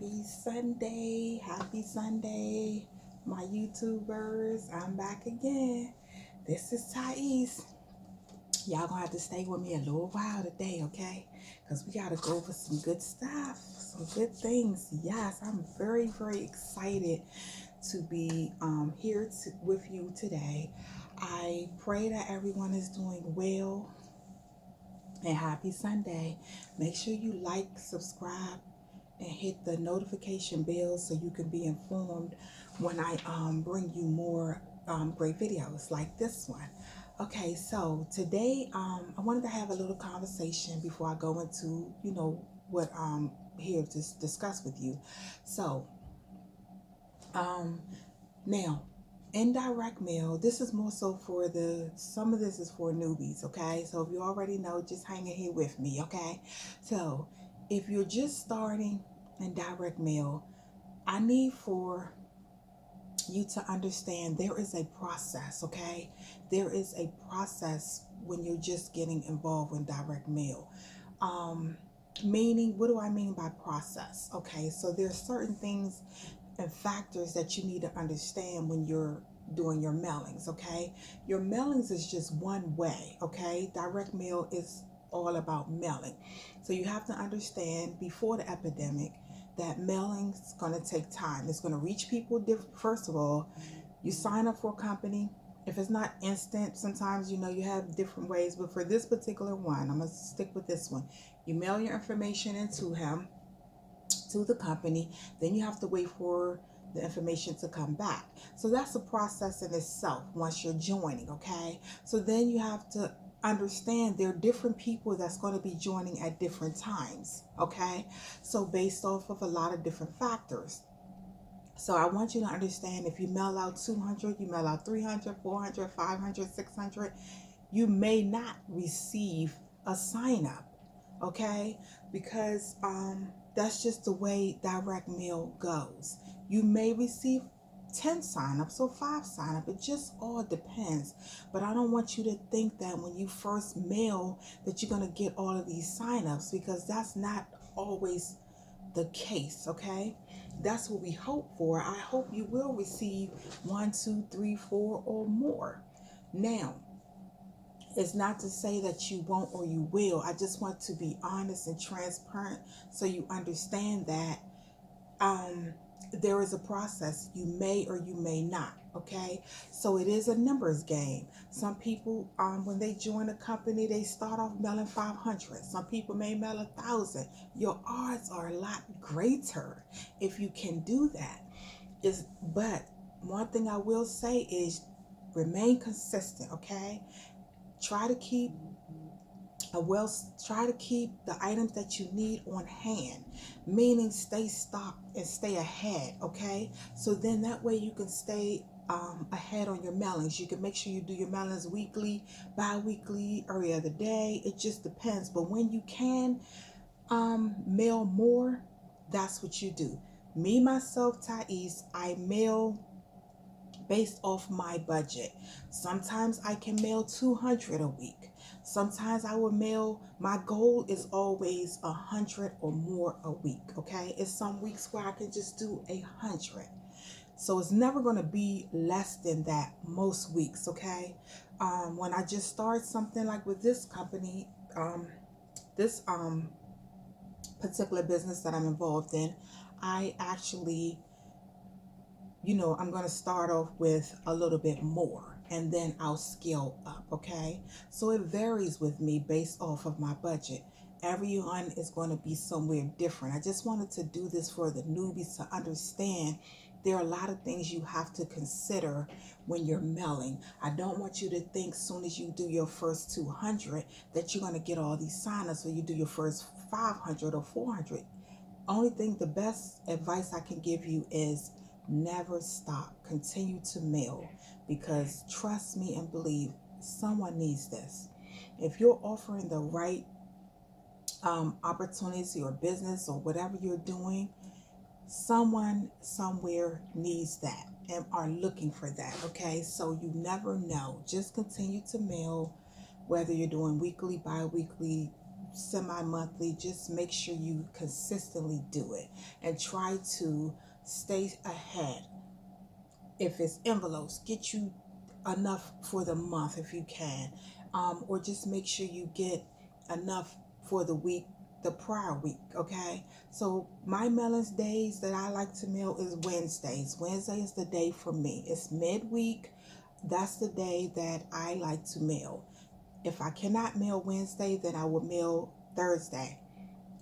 Happy Sunday, my YouTubers. I'm back again. This is Tyece. Y'all gonna have to stay with me a little while today, okay? Because we gotta go over some good stuff, some good things. Yes, I'm very, very excited to be here with you today. I pray that everyone is doing well, and happy Sunday. Make sure you like, subscribe, and hit the notification bell so you can be informed when I bring you more great videos like this one. Okay, so today I wanted to have a little conversation before I go into what I'm here to discuss with you. So now, indirect mail, this is more so for some of this is for newbies, okay? So if you already know, just hang in here with me, okay? So if you're just starting in direct mail, I need for you to understand there is a process, okay? There is a process when you're just getting involved in direct mail. Meaning, what do I mean by process? Okay, so there's certain things and factors that you need to understand when you're doing your mailings, okay? Your mailings is just one way, okay? Direct mail is all about mailing. So you have to understand before the epidemic that mailing is going to take time. It's going to reach people different. First of all, you sign up for a company. If it's not instant, sometimes you have different ways, but for this particular one, I'm going to stick with this one. You mail your information into the company, then you have to wait for the information to come back. So that's a process in itself once you're joining, okay? So then you have to understand there are different people that's going to be joining at different times, okay? So based off of a lot of different factors. So I want you to understand if you mail out 200, you mail out 300, 400, 500, 600, you may not receive a sign up, okay? Because that's just the way direct mail goes. You may receive 10 signups or 5 signups. It just all depends. But I don't want you to think that when you first mail that you're going to get all of these signups, because that's not always the case, okay? That's what we hope for. I hope you will receive 1, 2, 3, 4 or more. Now, it's not to say that you won't or you will. I just want to be honest and transparent so you understand that there is a process. You may or you may not, okay? So it is a numbers game. Some people, when they join a company, they start off mailing 500. Some people may mail 1,000. Your odds are a lot greater if you can do that. But one thing I will say is remain consistent, okay? Try to keep the items that you need on hand, meaning stay stocked and stay ahead, okay? So then that way you can stay ahead on your mailings. You can make sure you do your mailings weekly, bi-weekly, every other day. It just depends. But when you can mail more, that's what you do. Me, myself, Tyece, I mail based off my budget. Sometimes I can mail 200 a week. Sometimes I will mail, my goal is always 100 or more a week, okay? It's some weeks where I can just do 100. So it's never going to be less than that most weeks, okay? When I just start something like with this company, this particular business that I'm involved in, I actually I'm going to start off with a little bit more and then I'll scale up, okay? So it varies with me based off of my budget. Everyone is going to be somewhere different. I just wanted to do this for the newbies to understand there are a lot of things you have to consider when you're mailing. I don't want you to think soon as you do your first 200 that you're going to get all these signups, or you do your first 500 or 400. Only thing, the best advice I can give you is never stop. Continue to mail, because trust me and believe, someone needs this. If you're offering the right opportunity or business or whatever you're doing, someone somewhere needs that and are looking for that, okay? So you never know. Just continue to mail, whether you're doing weekly, bi-weekly, semi-monthly, just make sure you consistently do it and try to stay ahead. If it's envelopes, get you enough for the month if you can, or just make sure you get enough for the week, the prior week. Okay, so my mailings days that I like to mail is Wednesdays. Wednesday is the day for me. It's midweek. That's the day that I like to mail. If I cannot mail Wednesday, then I will mail Thursday.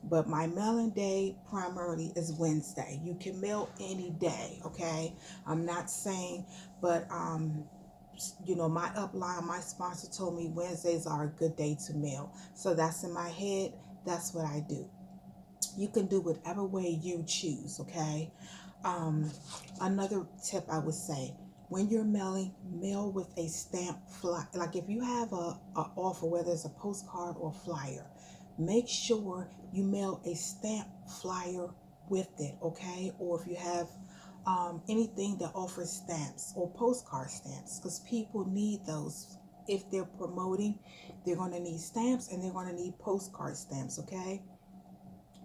But my mailing day primarily is Wednesday. You can mail any day, okay? I'm not saying, but my upline, my sponsor told me Wednesdays are a good day to mail. So that's in my head. That's what I do. You can do whatever way you choose, okay? Another tip I would say, when you're mailing, mail with a stamp flyer. Like if you have a offer, whether it's a postcard or flyer, make sure you mail a stamp flyer with it, okay? Or if you have anything that offers stamps or postcard stamps, because people need those. If they're promoting, they're going to need stamps and they're going to need postcard stamps, okay?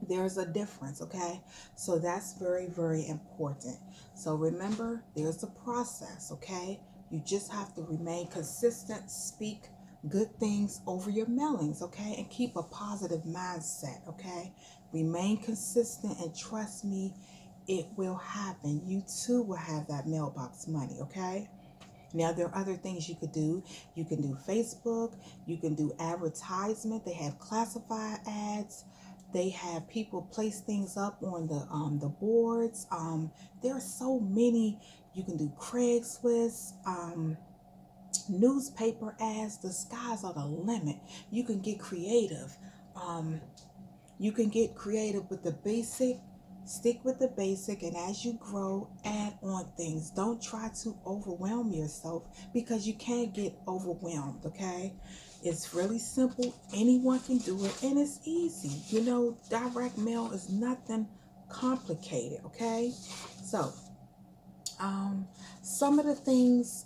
There's a difference, okay? So that's very, very important. So remember, there's a process, okay? You just have to remain consistent, speak good things over your mailings, okay? And keep a positive mindset, okay? Remain consistent and trust me, it will happen. You too will have that mailbox money, okay? Now, there are other things you could do. You can do Facebook. You can do advertisement. They have classified ads. They have people place things up on the boards. There are so many. You can do Craigslist, newspaper ads. The skies are the limit. You can get creative. You can get creative with the basic. Stick with the basic, and as you grow, add on things. Don't try to overwhelm yourself, because you can't get overwhelmed, okay? It's really simple. Anyone can do it, and it's easy. Direct mail is nothing complicated, okay? So, some of the things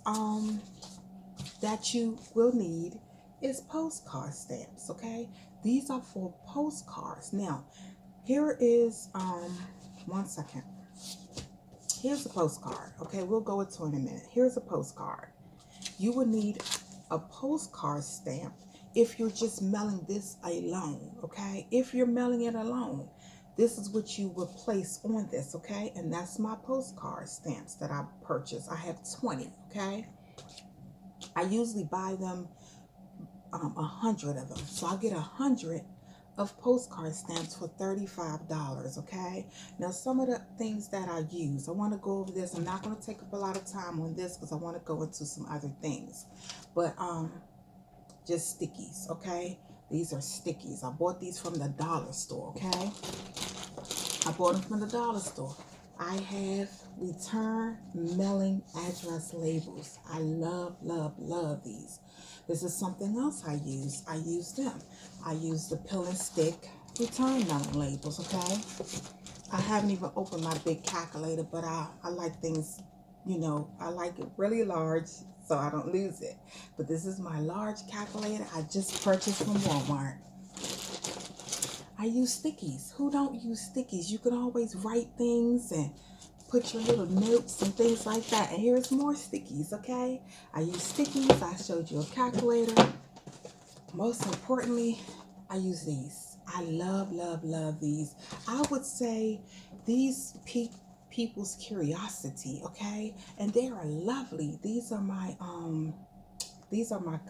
that you will need is postcard stamps, okay? These are for postcards. Now, here is, one second. Here's a postcard. Okay, we'll go into it in a minute. Here's a postcard. You will need a postcard stamp if you're just mailing this alone, okay? If you're mailing it alone, this is what you would place on this, okay? And that's my postcard stamps that I purchased. I have 20, okay? I usually buy them 100 of them. So I'll get 100 of postcard stamps for $35, okay? Now, some of the things that I use, I want to go over this. I'm not going to take up a lot of time on this because I want to go into some other things. But just stickies, okay? These are stickies. I bought these from the dollar store, okay? I bought them from the dollar store. I have return mailing address labels. I love, love, love these. This is something else I use. I use them. I use the pill and stick return mailing labels, okay? I haven't even opened my big calculator, but I like things, I like it really large so I don't lose it. But this is my large calculator I just purchased from Walmart. I use stickies. Who don't use stickies? You can always write things and put your little notes and things like that. And here's more stickies, okay? I use stickies. I showed you a calculator. Most importantly, I use these. I love, love, love these. I would say these people's curiosity, okay? And they are lovely. These are my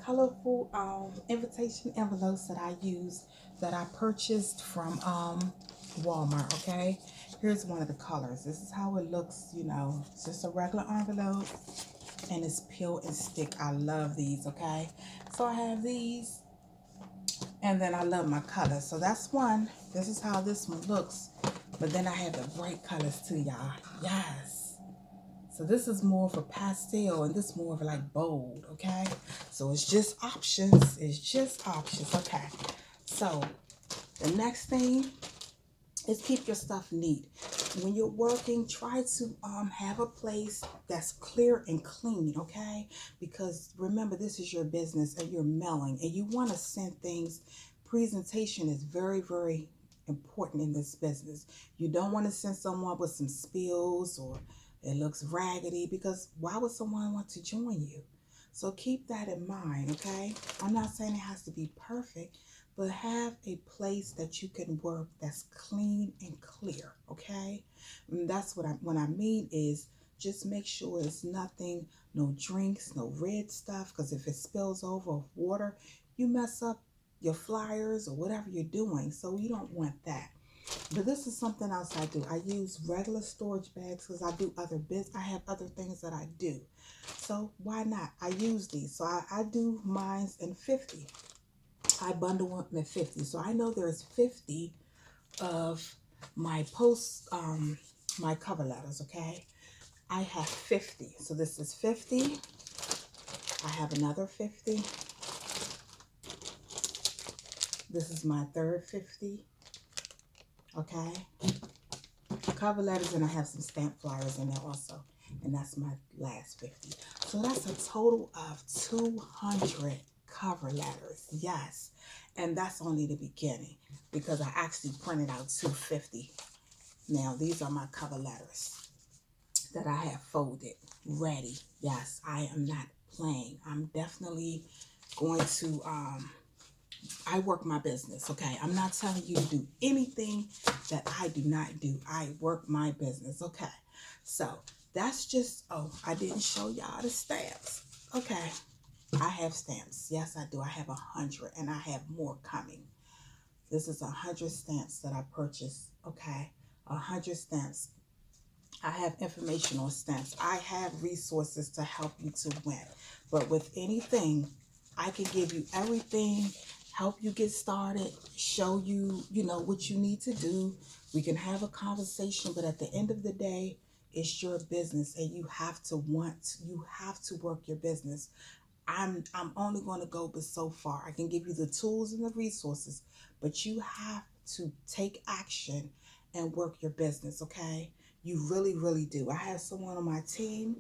colorful invitation envelopes that I use, that I purchased from Walmart, okay? Here's one of the colors. This is how it looks, It's just a regular envelope, and it's peel and stick. I love these, okay? So I have these, and then I love my colors. So that's one. This is how this one looks. But then I have the bright colors too, y'all. Yes. So this is more of a pastel, and this more of like bold, okay? So it's just options. It's just options, okay? So the next thing is keep your stuff neat. When you're working, try to have a place that's clear and clean, okay? Because remember, this is your business and you're mailing, and you want to send things Presentation is very, very important in this business. You don't want to send someone with some spills or it looks raggedy, because why would someone want to join you? So keep that in mind, okay? I'm not saying it has to be perfect, but have a place that you can work that's clean and clear, okay? And that's what I mean is just make sure it's nothing, no drinks, no red stuff, because if it spills over of water, you mess up your flyers or whatever you're doing. So you don't want that. But this is something else I do. I use regular storage bags because I do I have other things that I do. So why not? I use these. So I do mines in 50. I bundle them in 50. So I know there's 50 of my my cover letters, okay? I have 50. So this is 50. I have another 50. This is my third 50. Okay. Cover letters, and I have some stamp flyers in there also. And that's my last 50. So that's a total of 200 cover letters. Yes. And that's only the beginning, because I actually printed out 250. Now, these are my cover letters that I have folded, ready. Yes, I am not playing. I'm definitely going to, I work my business, okay? I'm not telling you to do anything that I do not do. I work my business, okay? So that's just, oh, I didn't show y'all the stamps. Okay, I have stamps. Yes, I do. I have 100, and I have more coming. This is 100 stamps that I purchased, okay? 100 stamps. I have informational stamps. I have resources to help you to win. But with anything, I can give you everything, help you get started, show you, what you need to do. We can have a conversation, but at the end of the day, it's your business, and you have to work your business. I'm only going to go but so far. I can give you the tools and the resources, but you have to take action and work your business, okay? You really, really do. I have someone on my team,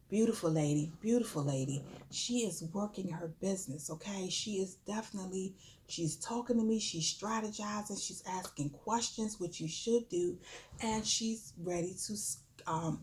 beautiful lady. She is working her business, okay? She's talking to me, she's strategizing, she's asking questions, which you should do, and she's ready to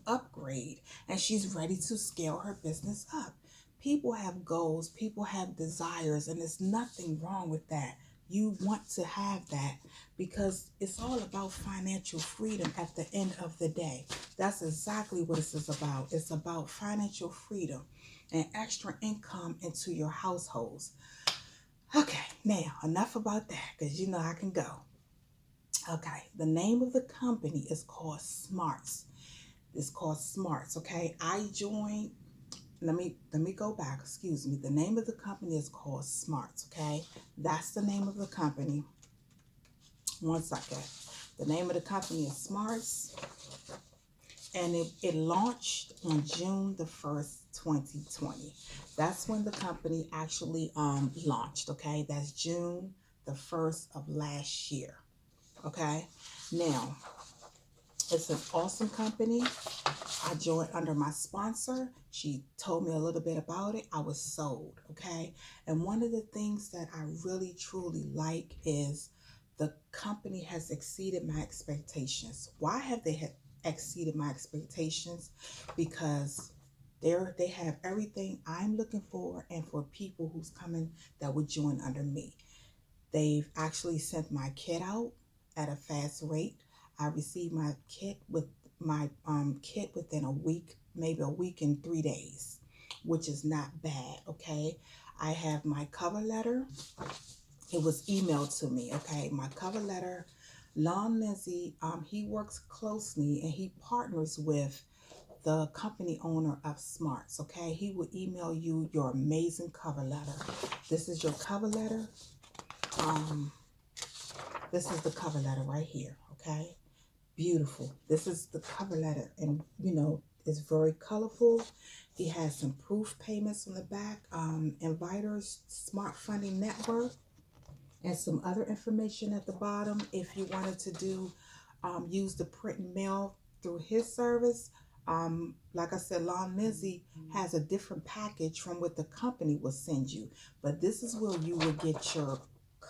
upgrade, and she's ready to scale her business up. People have goals, people have desires, and there's nothing wrong with that. You want to have that, because it's all about financial freedom at the end of the day. That's exactly what this is about. It's about financial freedom and extra income into your households. Okay, now enough about that, because I can go. Okay, the name of the company is called Smartz. It's called Smartz, okay? Let me go back, excuse me. The name of the company is called Smartz, okay? That's the name of the company. One second. The name of the company is Smartz, and it launched on June the 1st, 2020. That's when the company actually launched, okay? That's June the 1st of last year, okay? Now, it's an awesome company. I joined under my sponsor. She told me a little bit about it. I was sold, okay? And one of the things that I really, truly like is the company has exceeded my expectations. Why have they exceeded my expectations? Because they have everything I'm looking for, and for people who's coming that would join under me. They've actually sent my kit out at a fast rate. I received my kit within a week, maybe a week and 3 days, which is not bad, okay? I have my cover letter. It was emailed to me, okay? My cover letter. Lon Lindsay, he works closely and he partners with the company owner of Smartz, okay? He will email you your amazing cover letter. This is your cover letter. This is the cover letter right here, okay? Beautiful. This is the cover letter, and it's very colorful. He has some proof payments on the back, Inviters Smart Funding Network, and some other information at the bottom if you wanted to do use the print and mail through his service. Like I said, Lon Lindsay has a different package from what the company will send you, but this is where you will get your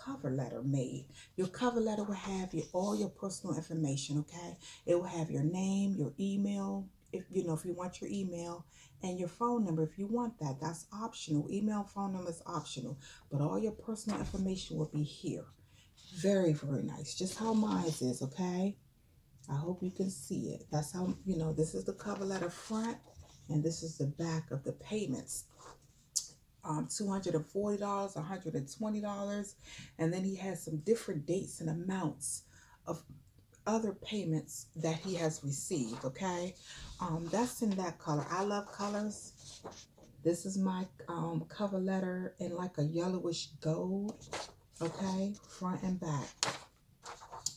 cover letter made. Your cover letter will have all your personal information, okay? It will have your name, your email, if you know, if you want your email, and your phone number if you want that. That's optional. Email, phone number is optional, but all your personal information will be here. Very, very nice. Just how mine is, okay? I hope you can see it. That's how, you know, this is the cover letter front, and this is the back of the payments. $240, $120, and then he has some different dates and amounts of other payments that he has received, okay? That's in that color. I love colors. This is my cover letter in like a yellowish gold, okay? Front and back.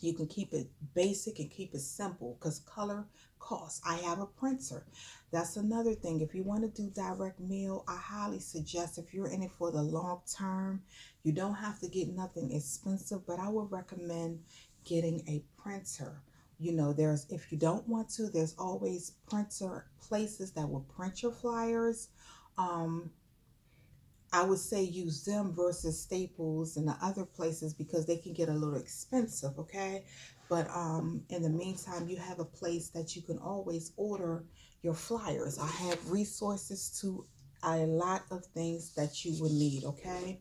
You can keep it basic and keep it simple because color costs. I have a printer. That's another thing. If you want to do direct mail, I highly suggest, if you're in it for the long term, you don't have to get nothing expensive, but I would recommend getting a printer. You know, if you don't want to, there's always printer places that will print your flyers. I would say use them versus Staples and the other places because they can get a little expensive, okay? But in the meantime, you have a place that you can always order your flyers. I have resources to a lot of things that you would need, okay?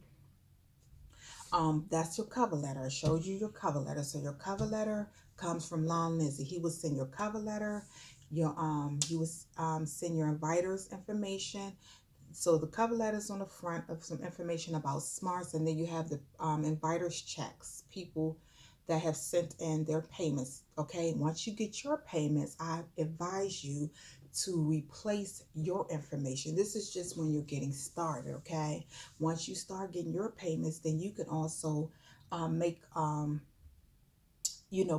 That's your cover letter. I showed you your cover letter. So your cover letter comes from Lon Lizzie. He will send your cover letter. He will send your inviters information. So the cover letter is on the front of some information about Smartz, and then you have the inviters checks, people that have sent in their payments. Okay, once you get your payments, I advise you to replace your information. This is just when you're getting started. Okay, once you start getting your payments, then you can also make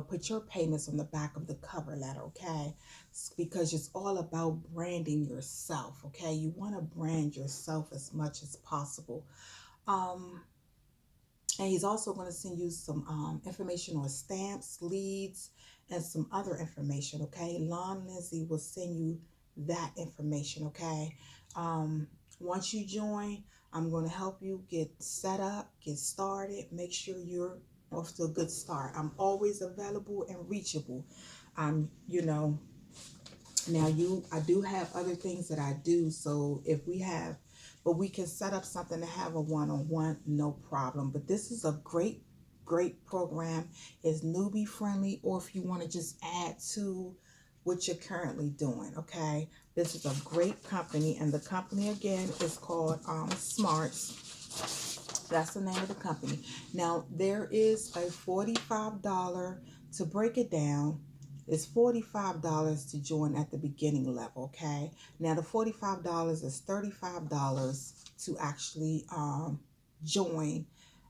put your payments on the back of the cover letter, okay? Because it's all about branding yourself, okay? You want to brand yourself as much as possible. And he's also going to send you some information on stamps, leads, and some other information, okay? Lon Lizzie will send you that information, okay? Once you join, I'm going to help you get set up, get started, make sure you're off to a good start. I'm always available and reachable. Now I do have other things that I do. So but we can set up something to have a one-on-one, no problem. But this is a great program. It's newbie friendly, or if you want to just add to what you're currently doing, okay? This is a great company, and the company again is called Smartz. That's the name of the company. Now, there is a $45, to break it down, it's $45 to join at the beginning level, okay? Now, the $45 is $35 to actually join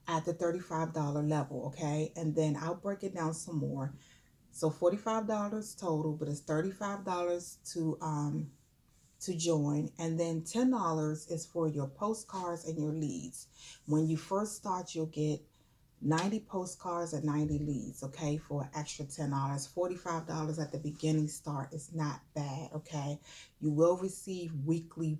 at the $35 level, okay? And then I'll break it down some more. So $45 total, but it's $35 to join, and then $10 is for your postcards and your leads. When you first start, you'll get 90 postcards and 90 leads, okay, for an extra $10. $45 at the beginning start is not bad, okay? You will receive weekly,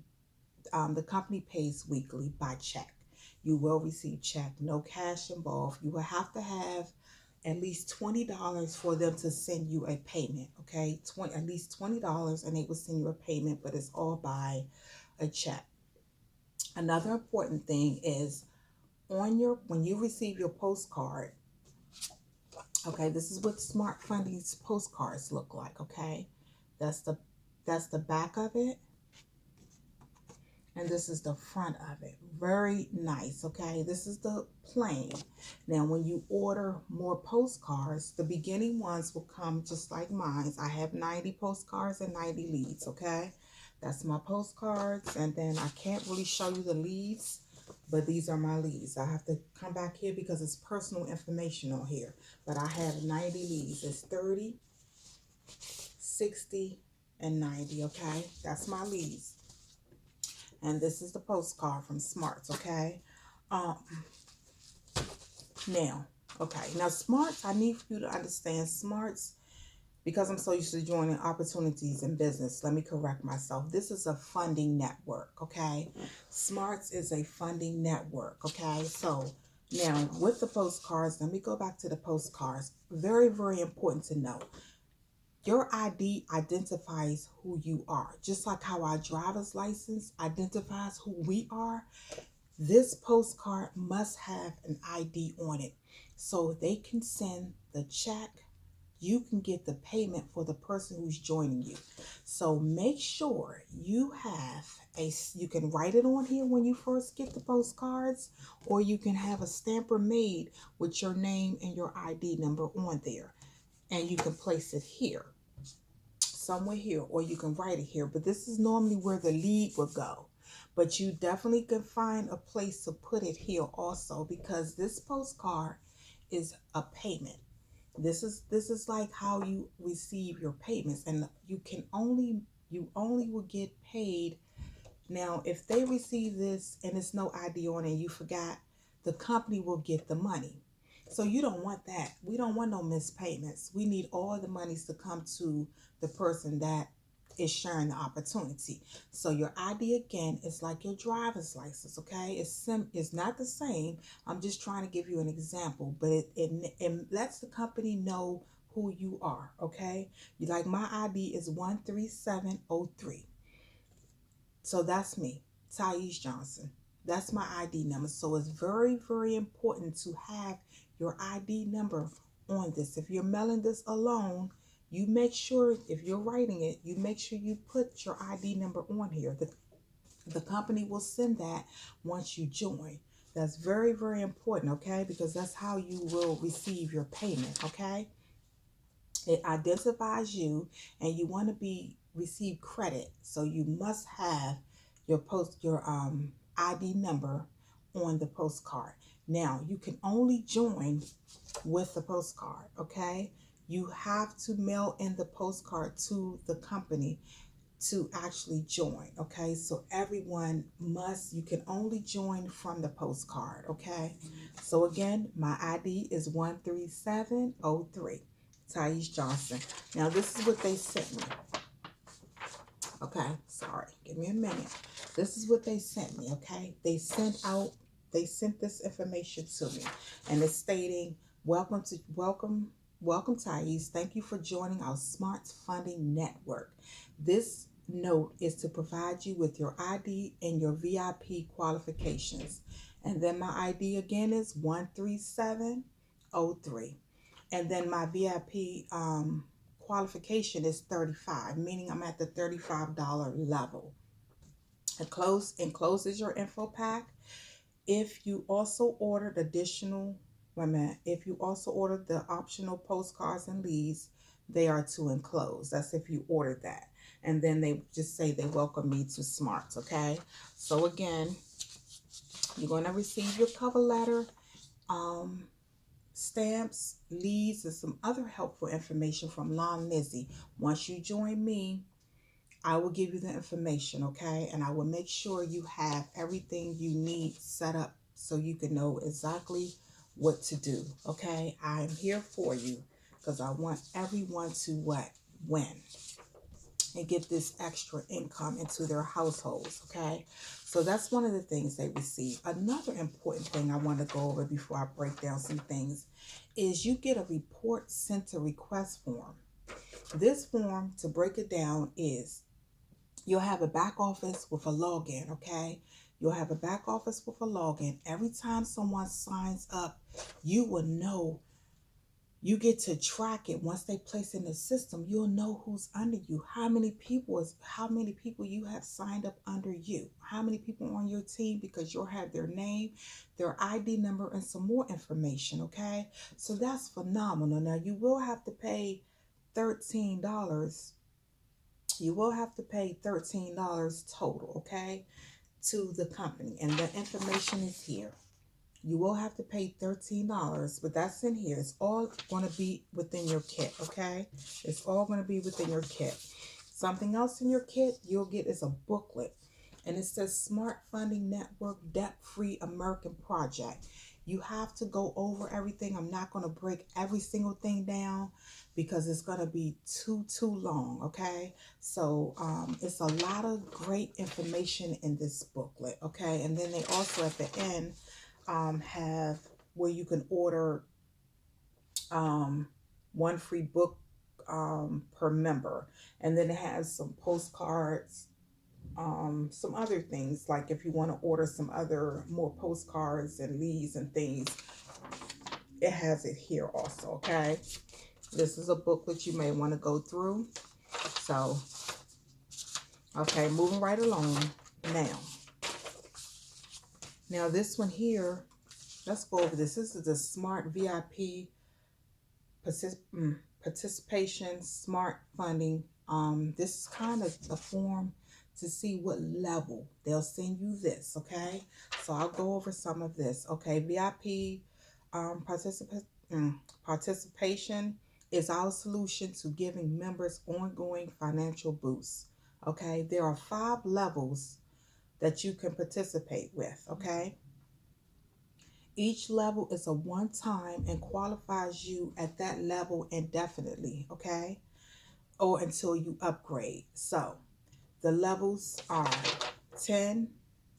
the company pays weekly by check. You will receive check, no cash involved. You will have to have at least $20 for them to send you a payment, okay? At least $20, and they will send you a payment, but it's all by a check. Another important thing is when you receive your postcard, okay, this is what Smart Funding's postcards look like, okay? That's the back of it, and this is the front of it. Very nice, okay? This is the plain. Now, when you order more postcards, the beginning ones will come just like mine. I have 90 postcards and 90 leads, okay? That's my postcards, and then I can't really show you the leads, but these are my leads. I have to come back here because it's personal information on here, but I have 90 leads. It's 30, 60, and 90, okay? That's my leads. And this is the postcard from Smartz, okay? Now Smartz, I need for you to understand Smartz, because I'm so used to joining opportunities in business. Let me correct myself. This is a funding network, okay? Smartz is a funding network, okay? So Now, with the postcards, let me go back to the postcards. Very, very important to know. Your ID identifies who you are. Just like how our driver's license identifies who we are, this postcard must have an ID on it. So they can send the check, you can get the payment for the person who's joining you. So make sure you have you can write it on here when you first get the postcards, or you can have a stamper made with your name and your ID number on there. And you can place it here, somewhere here, or you can write it here. But this is normally where the lead would go. But you definitely can find a place to put it here also, because this postcard is a payment. This is like how you receive your payments, and you only will get paid. Now, if they receive this and it's no ID on it and you forgot, the company will get the money. So you don't want that. We don't want no missed payments. We need all the monies to come to the person that is sharing the opportunity. So your ID, again, is like your driver's license, okay? It's not the same. I'm just trying to give you an example, but it lets the company know who you are, okay? Like my ID is 13703. So that's me, Tyece Johnson. That's my ID number. So it's very, very important to have your ID number on this. If you're mailing this alone, you make sure, if you're writing it, you make sure you put your ID number on here. The company will send that once you join. That's very, very important, okay? Because that's how you will receive your payment, okay? It identifies you, and you want to receive credit. So you must have your ID number on the postcard. Now, you can only join with the postcard, okay? You have to mail in the postcard to the company to actually join, okay? So you can only join from the postcard, okay? So again, my ID is 13703, Tyece Johnson. Now, this is what they sent me. Okay, sorry, give me a minute. This is what they sent me, okay? They sent this information to me, and it's stating, welcome Tyece. Thank you for joining our Smart Funding Network. This note is to provide you with your ID and your VIP qualifications. And then my ID again is 13703. And then my VIP qualification is 35, meaning I'm at the $35 level. Encloses your info pack. If you also ordered if you also ordered the optional postcards and leads, they are to enclose. That's if you ordered that. And then they just say they welcome me to Smartz, okay? So again, you're going to receive your cover letter, stamps, leads, and some other helpful information from Long Lizzie. Once you join me, I will give you the information, okay? And I will make sure you have everything you need set up so you can know exactly what to do, okay? I'm here for you because I want everyone to win and get this extra income into their households, okay? So that's one of the things they receive. Another important thing I want to go over before I break down some things is you get a report center request form. This form, to break it down, is you'll have a back office with a login, okay? You'll have a back office with a login. Every time someone signs up, you will know. You get to track it. Once they place in the system, you'll know who's under you, how many people you have signed up under you, how many people on your team, because you'll have their name, their ID number, and some more information, okay? So that's phenomenal. Now, you will have to pay $13. You will have to pay $13 total, okay, to the company. And the information is here. You will have to pay $13, but that's in here. It's all going to be within your kit, okay? It's all going to be within your kit. Something else in your kit you'll get is a booklet. And it says Smart Funding Network Debt-Free American Project. You have to go over everything. I'm not going to break every single thing down because it's going to be too long, okay? So it's a lot of great information in this booklet, okay? And then they also at the end have where you can order one free book per member. And then it has some postcards, some other things, like if you want to order some other more postcards and leads and things, it has it here also. Okay, this is a booklet you may want to go through. So okay, moving right along. Now this one here, let's go over this. This is the Smart VIP participation smart funding. This is kind of a form to see what level they'll send you this. Okay, so I'll go over some of this. Okay, VIP participation is our solution to giving members ongoing financial boosts. Okay, there are 5 levels that you can participate with. Okay, each level is a one-time and qualifies you at that level indefinitely. Okay, or until you upgrade. So the levels are 10,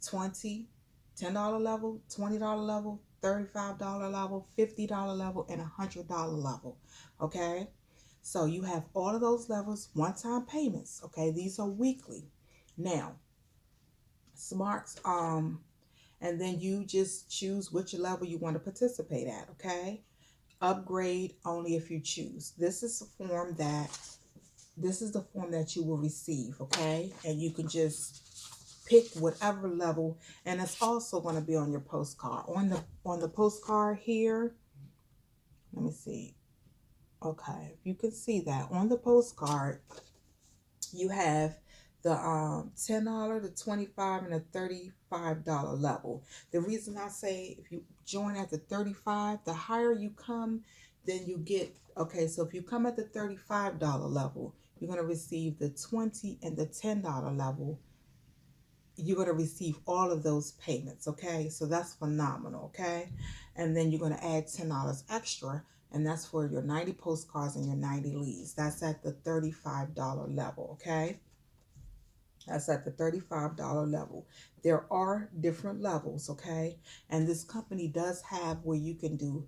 20, $10 level, $20 level, $35 level, $50 level, and $100 level. Okay, so you have all of those levels, one-time payments. Okay, these are weekly. Now, Smartz, and then you just choose which level you want to participate at. Okay, upgrade only if you choose. This is the form that you will receive. Okay, and you can just pick whatever level, and it's also going to be on your postcard. On the postcard here, let me see. Okay, you can see that on the postcard you have the $10, the $25, and the $35 level. The reason I say if you join at the 35, the higher you come, then you get, okay, so if you come at the $35 level, you're going to receive the $20 and the $10 level. You're going to receive all of those payments. Okay, so that's phenomenal. Okay, and then you're going to add $10 extra, and that's for your 90 postcards and your 90 leads. That's at the $35 level. Okay, that's at the $35 level. There are different levels. Okay, and this company does have where you can do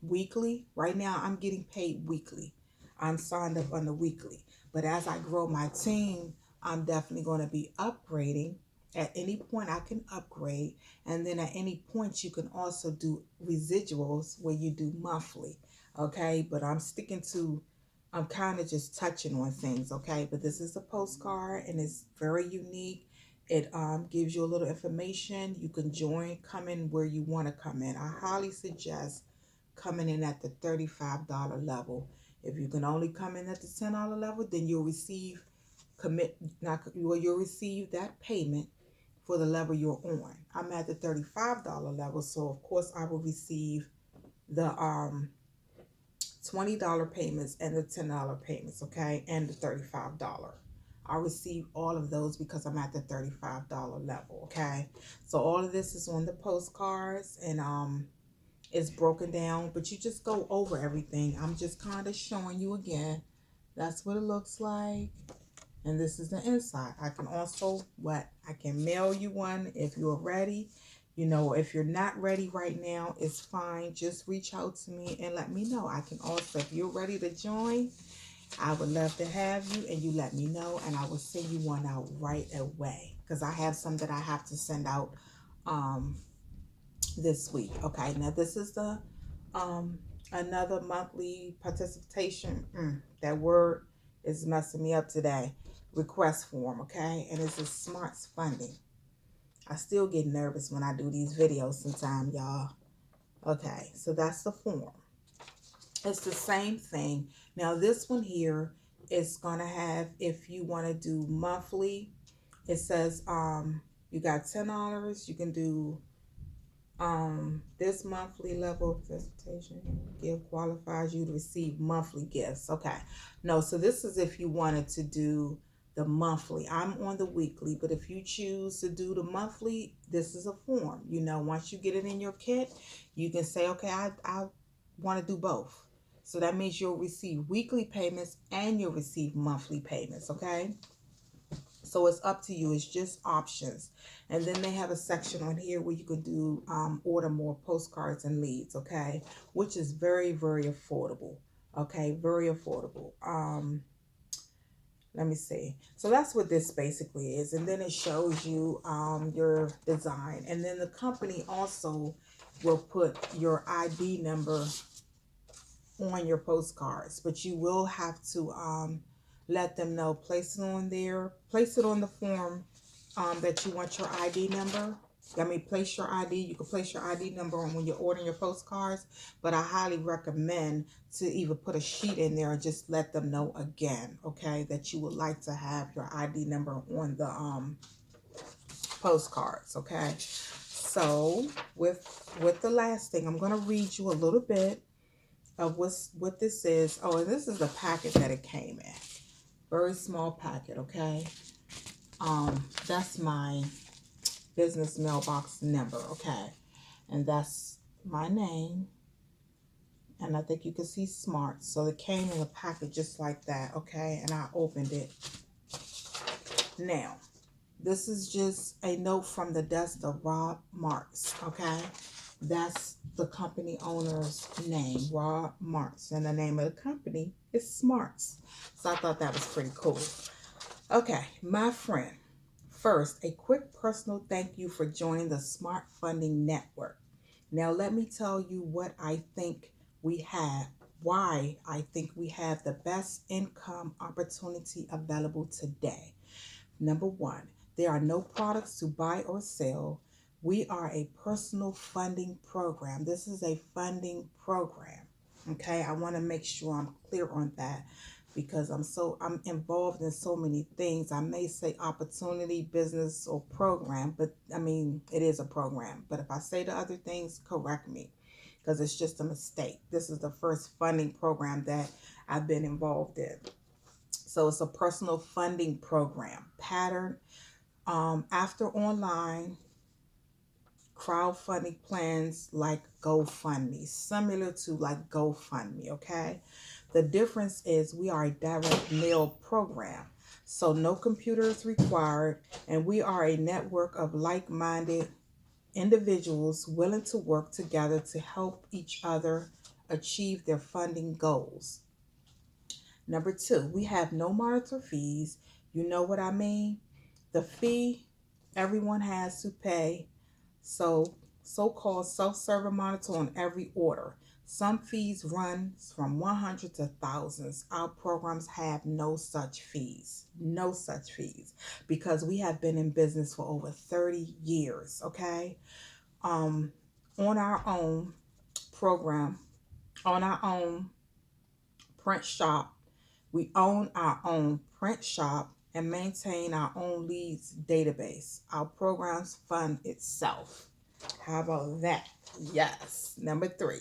weekly. Right now I'm getting paid weekly. I'm signed up on the weekly, but as I grow my team, I'm definitely going to be upgrading. At any point I can upgrade, and then at any point you can also do residuals where you do monthly. Okay, but I'm kind of just touching on things. Okay, but this is a postcard and it's very unique. It gives you a little information. You can come in where you want to come in. I highly suggest coming in at the $35 level. If you can only come in at the $10 level, then you'll receive you'll receive that payment for the level you're on. I'm at the $35 level, so of course I will receive the $20 payments and the $10 payments. Okay, and the $35. I receive all of those because I'm at the $35 level. Okay, so all of this is on the postcards, and it's broken down, but you just go over everything. I'm just kind of showing you again. That's what it looks like. And this is the inside. I can also, I can mail you one if you're ready. You know, if you're not ready right now, it's fine. Just reach out to me and let me know. I can also, if you're ready to join, I would love to have you, and you let me know, and I will send you one out right away, because I have some that I have to send out this week. Okay, now this is the another monthly participation. That word is messing me up today. Request form. Okay, and it's a Smartz funding. I still get nervous when I do these videos sometimes, y'all. Okay, so that's the form. It's the same thing. Now this one here is gonna have, if you want to do monthly, it says you got $10. You can do this monthly level of participation gift qualifies you to receive monthly gifts. Okay, no, so this is if you wanted to do the monthly. I'm on the weekly, but if you choose to do the monthly, this is a form. You know, once you get it in your kit, you can say, okay, I want to do both. So that means you'll receive weekly payments and you'll receive monthly payments. Okay, So it's up to you. It's just options. And then they have a section on here where you can do order more postcards and leads, okay? Which is very, very affordable. Okay, very affordable. Let me see. So that's what this basically is. And then it shows you your design. And then the company also will put your ID number on your postcards, but you will have to let them know, place it on there, place it on the form that you want your ID number. I mean, place your ID. You can place your ID number on when you're ordering your postcards, but I highly recommend to either put a sheet in there and just let them know again, okay, that you would like to have your ID number on the postcards, okay. So with the last thing, I'm going to read you a little bit of what this is. Oh, and this is the packet that it came in. Very small packet, okay. That's my business mailbox number, okay, and that's my name, and I think you can see Smart. So it came in a packet just like that, okay, and I opened it. Now, this is just a note from the desk of Rob Marks, okay. That's the company owner's name, Rob Marks, and the name of the company is Smartz. So I thought that was pretty cool. Okay, my friend. First, a quick personal thank you for joining the Smart Funding Network. Now, let me tell you what I think we have, why I think we have the best income opportunity available today. Number one, there are no products to buy or sell. We are a personal funding program. This is a funding program. Okay, I want to make sure I'm clear on that, because I'm involved in so many things. I may say opportunity, business, or program, but I mean, it is a program. But if I say the other things, correct me, because it's just a mistake. This is the first funding program that I've been involved in. So it's a personal funding program pattern after online crowdfunding plans like GoFundMe, similar to like GoFundMe, okay? The difference is we are a direct mail program, so no computers required, and we are a network of like-minded individuals willing to work together to help each other achieve their funding goals. Number two, we have no monitor fees. You know what I mean? The fee everyone has to pay, so-called self-server monitor on every order. Some fees run from 100 to thousands. Our programs have no such fees. No such fees. Because we have been in business for over 30 years, okay? On our own program, on our own print shop, we own our own print shop and maintain our own leads database. Our programs fund itself. How about that? Yes. Number three,